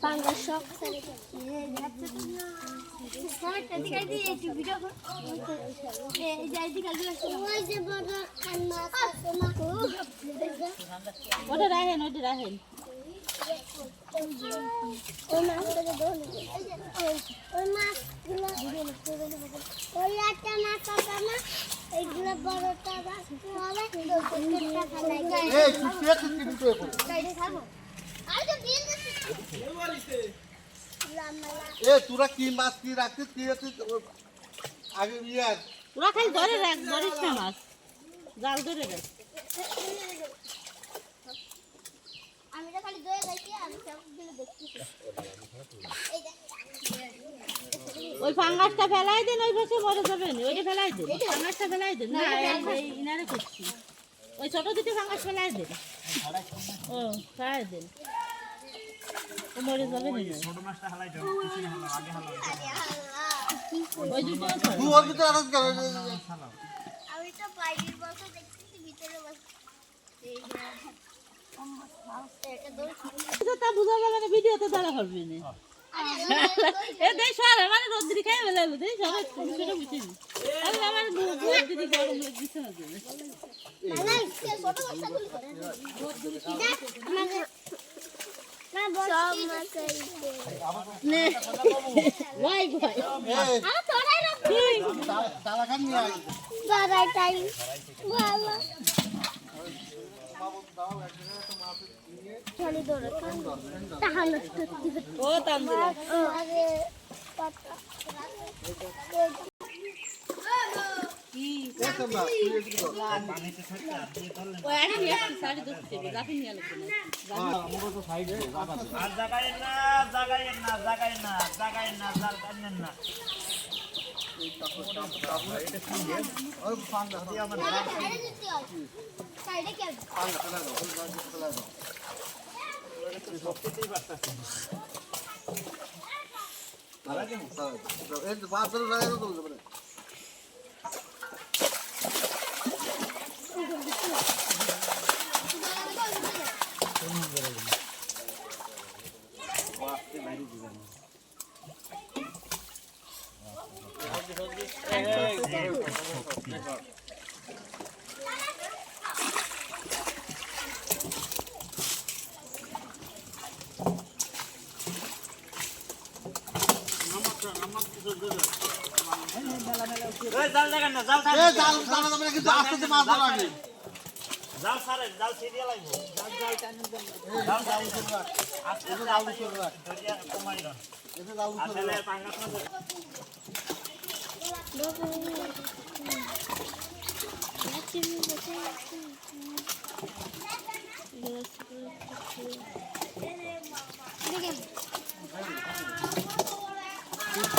পাঙ্গাস সব ওটা রাখেন ওটা রাখেন ওই মাছগুলো ওই মাছগুলো ওই একটা মাছ আছে না এইগুলো বড়টা রাখতে হবে ছোটটা ফেলাই এই কুচিয়া কুচি দিতে হবে কাইডে খাবো আর তো দিয়ে দিছি এ তোরা কি মাছ কি রাখছিস কি আছে আগে ইয়ার ওরা খালি ধরে রাখ ধরিস না মাছ জাল ধরে রাখ আমি তো খালি দয়ে যাইছি আমি সবগুলো দেখতেছি এই দেখ ওই ফাঙ্গাসটা ফেলাই দেন ওই পাশে মরে যাবেন ওইটা ফেলাই দেন ফাঙ্গাসটা ফেলাই দেন না এই ইনারে করছি ওই ছোট দুটো ফাঙ্গাস ফেলাই দেন ও ফেলাই দেন ও মরে যাবে না ছোট মাছটা হালাই দাও কিছু না হালাও আগে হালাও ওই দুটো তুই ওর ভিতরে আরো আমি তো বাইরের বসে দেখতেছি ভিতরে বসে এই এটা দৌড় তা বুঝা যাবে না ভিডিওতে দাঁড়া করবি না এ দেখ সর মানে রোদ্রি খাই বেলালো দেখ সর ছোট বুঝি আমি আমার রোদ্রি গরম লাগছে না দেবে না ছোট বাচ্চাগুলো করে দেখ আমাদের না বসি নে ভাই ভাই আ তোরাই রাখবি দাদা খান নিয়ে আয় দাঁড়াই টাইম ভালো খালি দৌড়ে তাহলে ও তাম দিলা আরে পাতা কি এসে না তুই একটু কর পানিতে থাকতে আর দিয়ে ধরলে ও আরে নিয়ে সাড়ে 10 থেকে জাফি নিয়ে লাগবে না আমরা তো সাইডে আর জাগায় না জাগায় না জাগায় না জাগায় না জাল কান্নেন না ওই পাঙ্গা দিয়ে আমার সাইডে দিতে হয় সাইডে কে পাঙ্গা ফেলা দাও ওই গাছ ফেলা দাও সবকিছুই বাড়তাছে তারা কি এই বাদ ধরে লাগে তো বলে এই জাল জাগান না জাল এ জাল জাল আমরা কিন্তু আস্তে মাছ ধরা আগে জাল সারে জাল ছিড়িয়ে লাগবো জাল জাল উঠে রাখ আস্তে এটা জাল জাল উঠে রাখ ধরিয়া কমাই দাও এটা জাল উঠে আসলে রাখ পাঙ্গাস না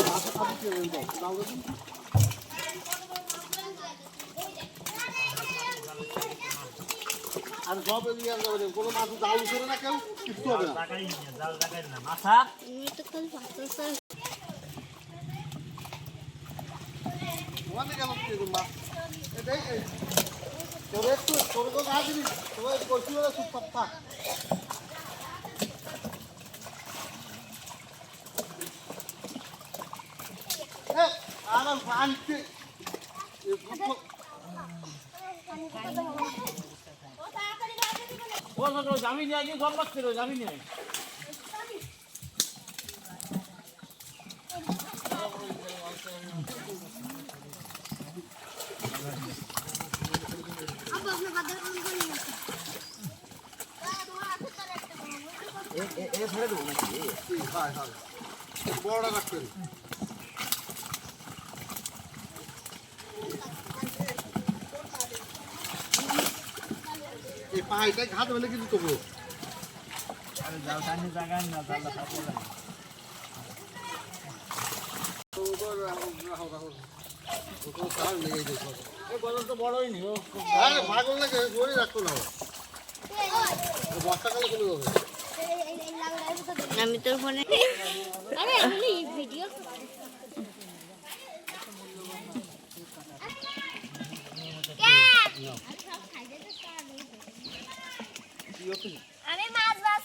মাছ খাবি কি হয়ে যাও জাল দাও আর সব এদিকে যাবে কোনো মাছ জাল উঠে না কেউ কিছু হবে না জাগাই না জাল জাগাই না মাথা আমি তো খালি পাতা ওখানে গেল কি মাছ এটাই তোর একটু তোর তো না দিবি তোর কইছিল না খুব পাপ্পা আর আনতে ও সব জামি নিয়ে গিয়ে জল লাগছে রে জামি নিয়ে अब अपने बदल कौन कौन है तुम्हारा हाथ तर একটা এ ছেড়ে দেবো নাকি হ্যাঁ হ্যাঁ বড়টা রাখতে এই পাহাড়টাই ঘাট হলে কিন্তু তবু আরে জাল টানি জাগাই না জাল খাবো না এই বদল তো বড়ই নি ও ভাগল লাগে গড়ি রাখতো না বর্ষাকালে চলে যাবে আমি তোর ফোনে अरे हमने वीडियो अरे माज बास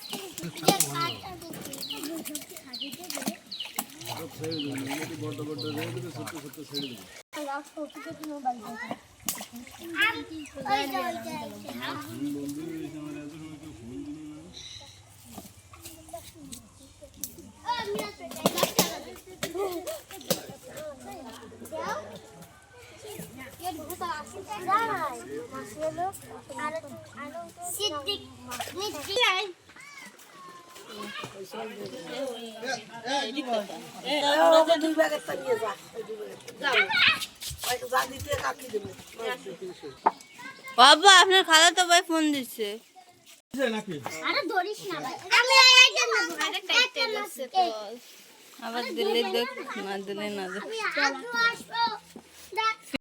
বাবা আপনার খালা তো ভাই ফোন দিচ্ছে। আরে ধরিস না ভাই, আমি এইটা নেব, আবার দিলে দেখ, না দিলে না দেখ। আমি আজও আসবো।